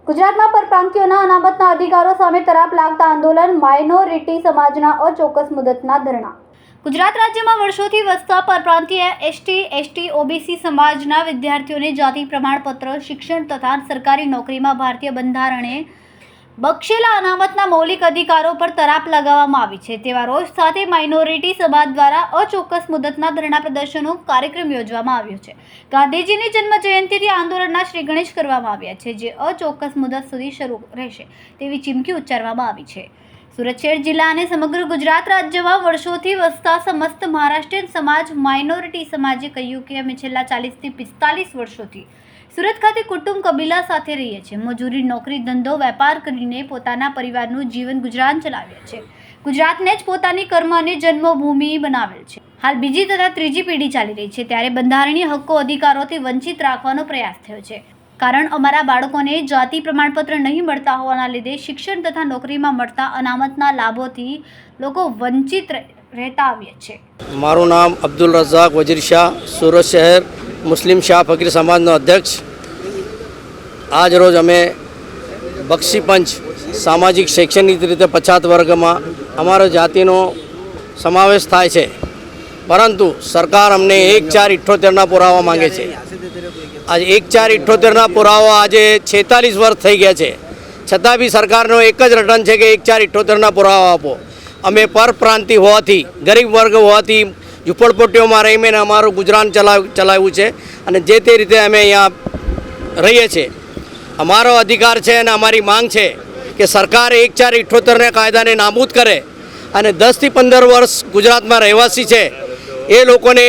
ગુજરાતમાં પરપ્રાંતિયોના અનામતના અધિકારો સામે તરાપ લાગતા આંદોલન, માઇનોરિટી સમાજના અચોક્કસ મુદતના ધરણા. ગુજરાત રાજ્યમાં વર્ષોથી વસતા પરપ્રાંતીય એસટી, ઓબીસી સમાજના વિદ્યાર્થીઓને જાતિ પ્રમાણપત્ર, શિક્ષણ તથા સરકારી નોકરીમાં ભારતીય બંધારણે બક્ષેલા અનામતના મૌલિક અધિકારો પર તરાપ લગાવવામાં આવી છે. તેવા રોષ સાથે માઇનોરિટી સમાજ દ્વારા અચોક્કસ મુદતના ધરણા પ્રદર્શનનો કાર્યક્રમ યોજવામાં આવ્યો છે. ગાંધીજીની જન્મ જયંતિથી આંદોલનના શ્રી ગણેશ કરવામાં આવ્યા છે, જે અચોક્કસ મુદત સુધી શરૂ રહેશે તેવી ચીમકી ઉચ્ચારવામાં આવી છે. સુરત જિલ્લા અને સમગ્ર ગુજરાત રાજ્યમાં વર્ષોથી વસતા સમસ્ત મહારાષ્ટ્રીયન સમાજ માઇનોરિટી સમાજે કહ્યું કે અમે છેલ્લા 40 થી 45 વર્ષોથી સુરત ખાતે કુટુંબ કબીલા સાથે રહીએ છીએ. મજૂરી, નોકરી, ધંધો, વેપાર કરીને પોતાના પરિવારનું જીવન ગુજરાન ચલાવ્યા છે. ગુજરાતને જ પોતાની કર્મ અને જન્મભૂમિ બનાવેલ છે. હાલ બીજી તથા ત્રીજી પેઢી ચાલી રહી છે, ત્યારે બંધારણીય હક્કો અધિકારોથી વંચિત રાખવાનો પ્રયાસ થયો છે. કારણ અમારા બાળકોને જાતિ પ્રમાણપત્ર નહીં મળતા હોવાના લીધે શિક્ષણ તથા નોકરીમાં મળતા અનામતના લાભોથી લોકો વંચિત રહેતા આવ્યા છે. મારું નામ અબ્દુલ રઝાક વજીર શાહ, સુરત શહેર મુસ્લિમ શાહ ફકીર સમાજનો અધ્યક્ષ. આજ રોજ અમે બક્ષીપંચ સામાજિક શૈક્ષણિક રીતે પછાત વર્ગમાં અમારો જાતિનો સમાવેશ થાય છે, પરંતુ સરકાર અમને 1/4/78ના પુરાવા માંગે છે. આજે 1/4/78ના પુરાવા આજે 46 વર્ષ થઈ ગયા છે, છતાં બી સરકારનો એક જ રટન છે કે 1/4/78ના પુરાવા આપો. અમે પરપ્રાંતિ હોવાથી, ગરીબ વર્ગ હોવાથી ઝૂંપડપટ્ટીઓમાં રહીને અમારું ગુજરાન ચલાવ્યું છે અને જે તે રીતે અમે અહીંયા રહીએ છીએ. અમારો અધિકાર છે અને અમારી માંગ છે કે સરકાર 1/4/78ને કાયદાને નાબૂદ કરે અને 10 થી 15 વર્ષ ગુજરાતમાં રહેવાસી છે એ લોકોને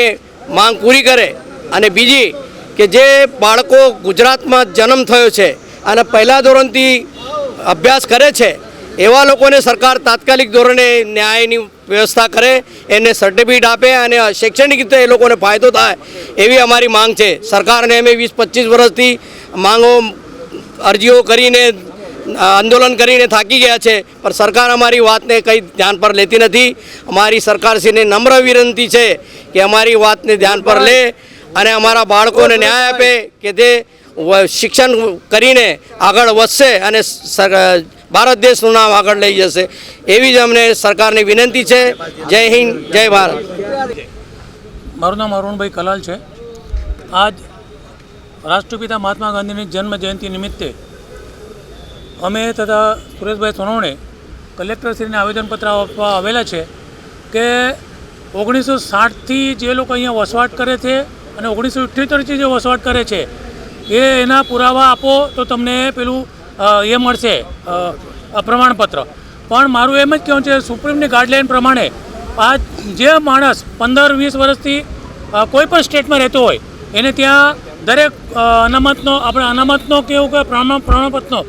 માંગ પૂરી કરે. અને બીજી કે જે બાળકો ગુજરાતમાં જન્મ થયો છે અને પહેલા ધોરણથી અભ્યાસ કરે છે એવા લોકોને સરકાર તાત્કાલિક ધોરણે ન્યાયની વ્યવસ્થા કરે, એને સર્ટિફિકેટ આપે અને શૈક્ષણિક રીતે એ લોકોને ફાયદો થાય એવી અમારી માંગ છે. સરકારને અમે 20-25 વર્ષથી અરજીઓ કરીને આંદોલન કરીને થાકી ગયા છે, પણ સરકાર અમારી વાતને કંઈ ધ્યાન પર લેતી નથી. અમારી સરકારશ્રીને નમ્ર વિનંતી છે કે અમારી વાતને ધ્યાન પર લે અને અમારા બાળકોને ન્યાય આપે કે તે શિક્ષણ કરીને આગળ વધશે અને ભારત દેશનું નામ આગળ લઈ જશે એવી જ અમને સરકારની વિનંતી છે. જય હિન્દ, જય ભારત. મારું નામ અરુણભાઈ કલાલ છે. આજ રાષ્ટ્રપિતા મહાત્મા ગાંધીની જન્મ જયંતિ નિમિત્તે અમે તથા સુરેશભાઈ સોનવણે કલેક્ટરશ્રીને આવેદનપત્ર આપવા આવેલા છે કે 1960થી જે લોકો અહીંયા વસવાટ કરે છે અને 1978થી જે વસવાટ કરે છે એના પુરાવા આપો તો તમને પેલું એ મળશે પ્રમાણપત્ર. પણ મારું એમ જ કહેવું છે, સુપ્રીમની ગાઈડલાઇન પ્રમાણે આ જે માણસ 15-20 વર્ષથી કોઈ પણ સ્ટેટમાં રહેતો હોય એને ત્યાં દરેક અનામતનો કે એવું કે પ્રમાણપત્રનો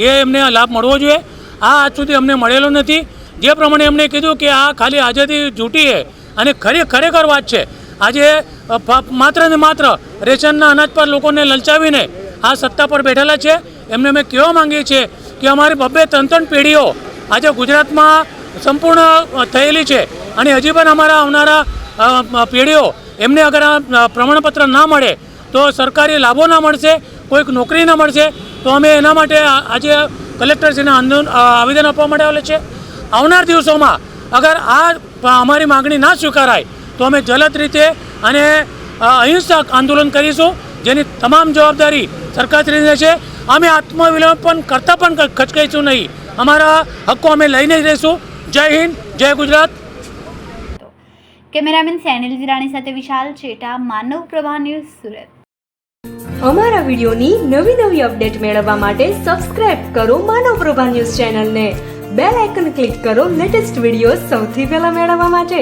એ એમને લાભ મળવો જોઈએ. આ આજ સુધી અમને મળેલો નથી. જે પ્રમાણે એમને કીધું કે આ ખાલી આઝાદી જૂઠી છે અને ખરેખર વાત છે. આજે માત્ર ને માત્ર રેશનના અનાજ પર લોકોને લલચાવીને આ સત્તા પર બેઠેલા છે. એમને અમે કહેવા માંગીએ છીએ કે અમારી 2-3 પેઢીઓ આજે ગુજરાતમાં સંપૂર્ણ થયેલી છે અને હજી પણ અમારા આવનારા પેઢીઓ એમને અગર આ પ્રમાણપત્ર ના મળે તો સરકારી લાભો ના મળશે, કોઈક નોકરી ના મળશે. તો અમે એના માટે આજે કલેક્ટરશ્રીને આવેદન આપવા માટે આવેલા છે. આવનાર દિવસોમાં અગર આ અમારી માગણી ના સ્વીકારાય તો અમે જલદ રીતે અને અહિંસક આંદોલન કરીશું, જેની તમામ જવાબદારી સરકારશ્રીની છે. અમે આત્મવિલોપન કરતાં પણ ખચકાઈશું નહીં. અમારા હક્કો અમે લઈને જ રહીશું. જય હિન્દ, જય ગુજરાત. કેમેરામેન સેનિલ વિરાણી સાથે વિશાલ ચેટા, માનવ પ્રભા ન્યૂઝ, સુરત. અમારા વિડીયોની નવી અપડેટ મેળવવા માટે સબસ્ક્રાઇબ કરો માનવ પ્રભા ન્યૂઝ ચેનલને. બેલ આઇકન ક્લિક કરો લેટેસ્ટ વિડીયો સૌથી પહેલા મેળવવા માટે.